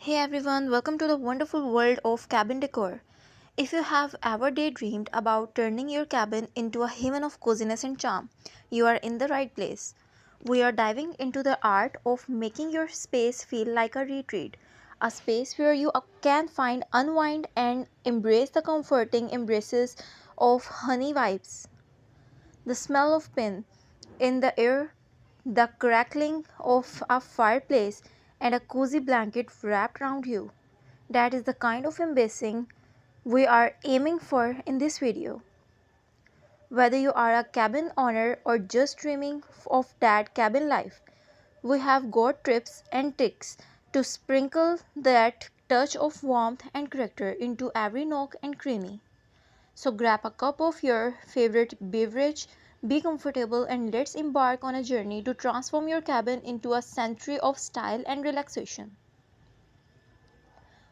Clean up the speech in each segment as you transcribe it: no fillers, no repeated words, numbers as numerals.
Hey everyone, welcome to the wonderful world of cabin decor. If you have ever daydreamed about turning your cabin into a haven of coziness and charm, you are in the right place. We are diving into the art of making your space feel like a retreat, a space where you can find unwind and embrace the comforting embraces of honey vibes. The smell of pin in the air, the crackling of a fireplace, and a cozy blanket wrapped around you. That is the kind of embracing we are aiming for in this video. Whether you are a cabin owner or just dreaming of that cabin life, we have got tips and tricks to sprinkle that touch of warmth and character into every nook and cranny. So grab a cup of your favorite beverage, be comfortable, and let's embark on a journey to transform your cabin into a sanctuary of style and relaxation.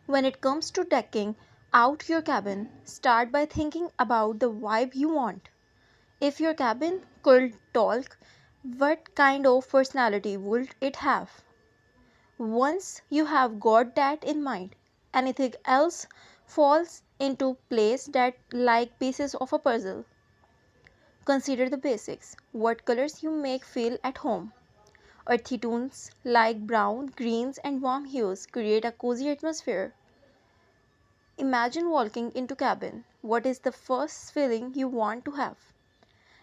When it comes to decking out your cabin, start by thinking about the vibe you want. If your cabin could talk, what kind of personality would it have? Once you have got that in mind, anything else falls into place that like pieces of a puzzle. Consider the basics. What colors you make feel at home. Earthy tones like brown, greens, and warm hues create a cozy atmosphere. Imagine walking into cabin. What is the first feeling you want to have?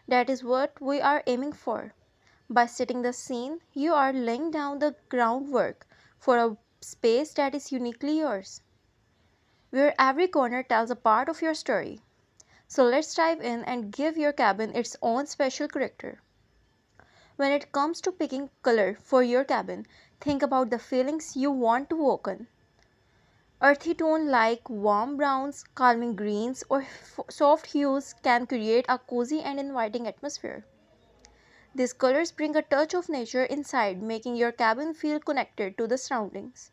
That is what we are aiming for. By setting the scene, you are laying down the groundwork for a space that is uniquely yours, where every corner tells a part of your story. So let's dive in and give your cabin its own special character. When it comes to picking color for your cabin, think about the feelings you want to awaken. Earthy tone like warm browns, calming greens, or soft hues can create a cozy and inviting atmosphere. These colors bring a touch of nature inside, making your cabin feel connected to the surroundings.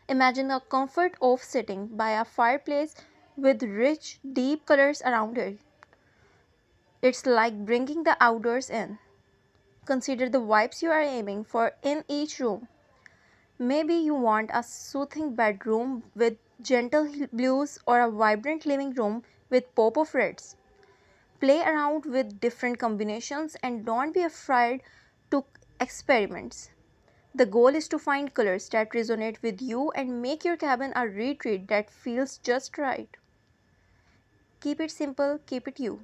Imagine the comfort of sitting by a fireplace with rich, deep colors around it. It's like bringing the outdoors in. Consider the vibes you are aiming for in each room. Maybe you want a soothing bedroom with gentle blues or a vibrant living room with pop of reds. Play around with different combinations and don't be afraid to experiments. The goal is to find colors that resonate with you and make your cabin a retreat that feels just right. Keep it simple, keep it you.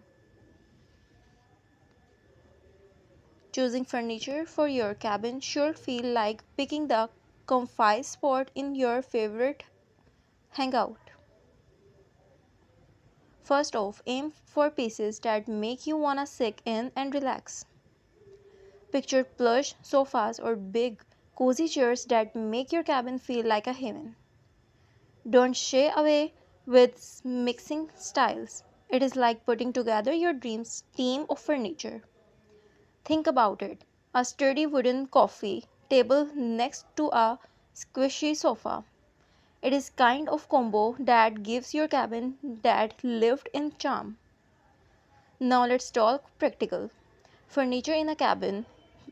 Choosing furniture for your cabin should feel like picking the comfy spot in your favorite hangout. First off, aim for pieces that make you wanna sit in and relax. Picture plush sofas or big, cozy chairs that make your cabin feel like a haven. Don't shy away with mixing styles. It is like putting together your dreams team of furniture. Think about it. A sturdy wooden coffee table next to a squishy sofa. It is kind of combo that gives your cabin that lived-in charm. Now let's talk practical. Furniture in a cabin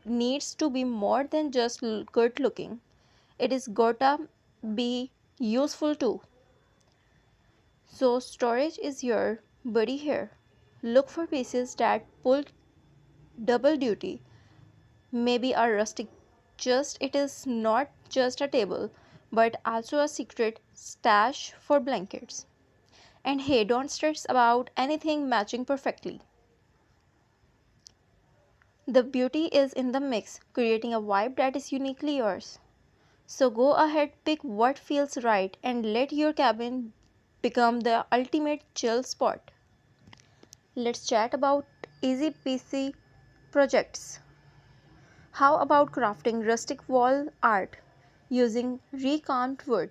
needs to be more than just good looking. It is gotta be useful too. So storage is your buddy here. Look for pieces that pull double duty. Maybe a rustic just it is not just a table but also a secret stash for blankets. And hey, don't stress about anything matching perfectly. The beauty is in the mix, creating a vibe that is uniquely yours. So go ahead, pick what feels right, and let your cabin become the ultimate chill spot. Let's chat about easy peasy projects. How about crafting rustic wall art using recarved wood?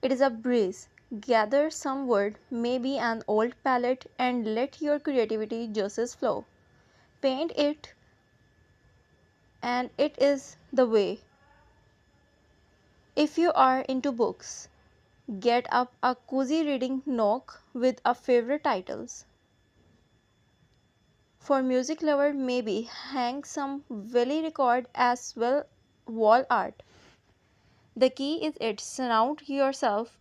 It is a breeze. Gather some wood, maybe an old palette, and let your creativity juices flow. Paint it, and it is the way. If you are into books, get up a cozy reading nook with a favorite titles. For music lover, maybe hang some Willie record as well wall art. The key is it surround yourself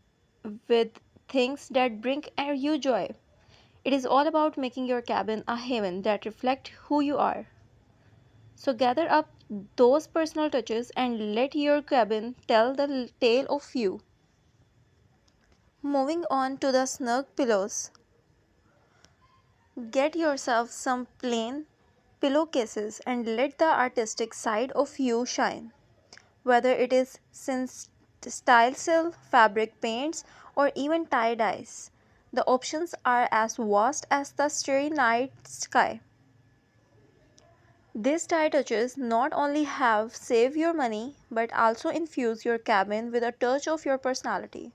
with things that bring you joy. It is all about making your cabin a haven that reflects who you are. So gather up those personal touches and let your cabin tell the tale of you. Moving on to the snug pillows. Get yourself some plain pillowcases and let the artistic side of you shine. Whether it is since style silk, fabric paints, or even tie dyes, the options are as vast as the starry night sky. These tie touches not only have save your money but also infuse your cabin with a touch of your personality.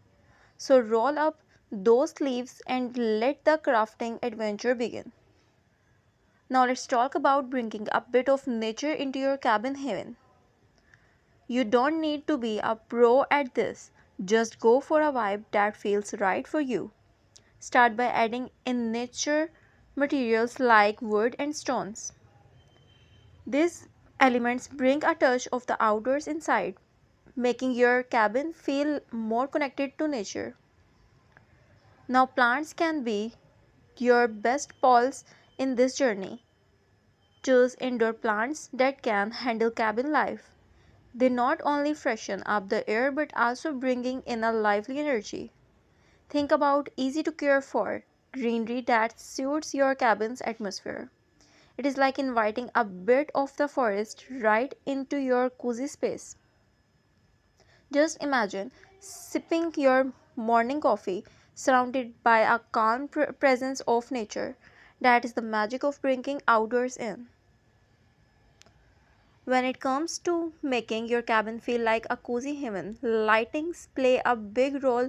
So roll up those sleeves and let the crafting adventure begin. Now let's talk about bringing a bit of nature into your cabin haven. You don't need to be a pro at this. Just go for a vibe that feels right for you. Start by adding in nature materials like wood and stones. These elements bring a touch of the outdoors inside, making your cabin feel more connected to nature. Now, plants can be your best pals in this journey. Choose indoor plants that can handle cabin life. They not only freshen up the air but also bringing in a lively energy. Think about easy to care for greenery that suits your cabin's atmosphere. It is like inviting a bit of the forest right into your cozy space. Just imagine sipping your morning coffee surrounded by a calm presence of nature. That is the magic of bringing outdoors in. When it comes to making your cabin feel like a cozy haven, lightings play a big role.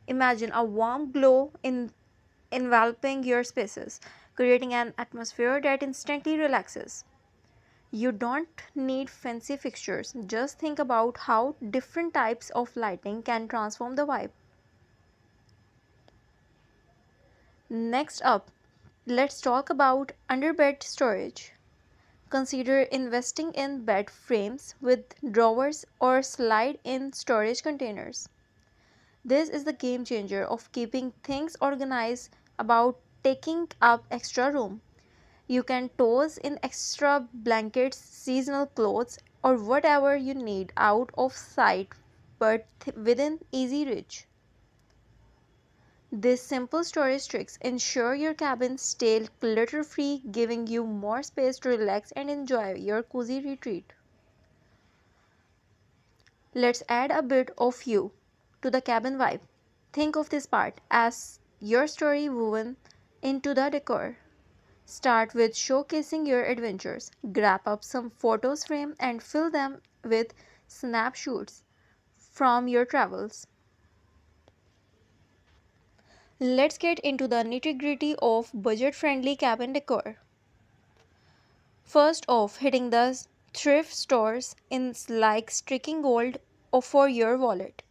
Imagine a warm glow in enveloping your spaces, creating an atmosphere that instantly relaxes. You don't need fancy fixtures, just think about how different types of lighting can transform the vibe. Next up, let's talk about underbed storage. Consider investing in bed frames with drawers or slide in storage containers. This is the game changer of keeping things organized about taking up extra room. You can toss in extra blankets, seasonal clothes, or whatever you need out of sight but within easy reach. These simple storage tricks ensure your cabin stays clutter free, giving you more space to relax and enjoy your cozy retreat. Let's add a bit of you to the cabin vibe. Think of this part as your story woven into the decor. Start with showcasing your adventures. Grab up some photos frame and fill them with snapshots from your travels. Let's get into the nitty-gritty of budget-friendly cabin decor. First off, hitting the thrift stores in like striking gold for your wallet.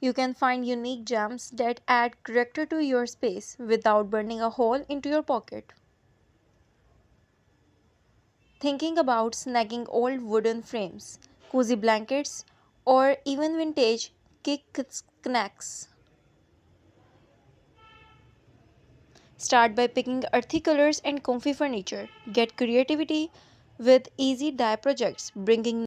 You can find unique gems that add character to your space without burning a hole into your pocket. Thinking about snagging old wooden frames, cozy blankets, or even vintage knickknacks. Start by picking earthy colors and comfy furniture. Get creativity with easy dye projects, bringing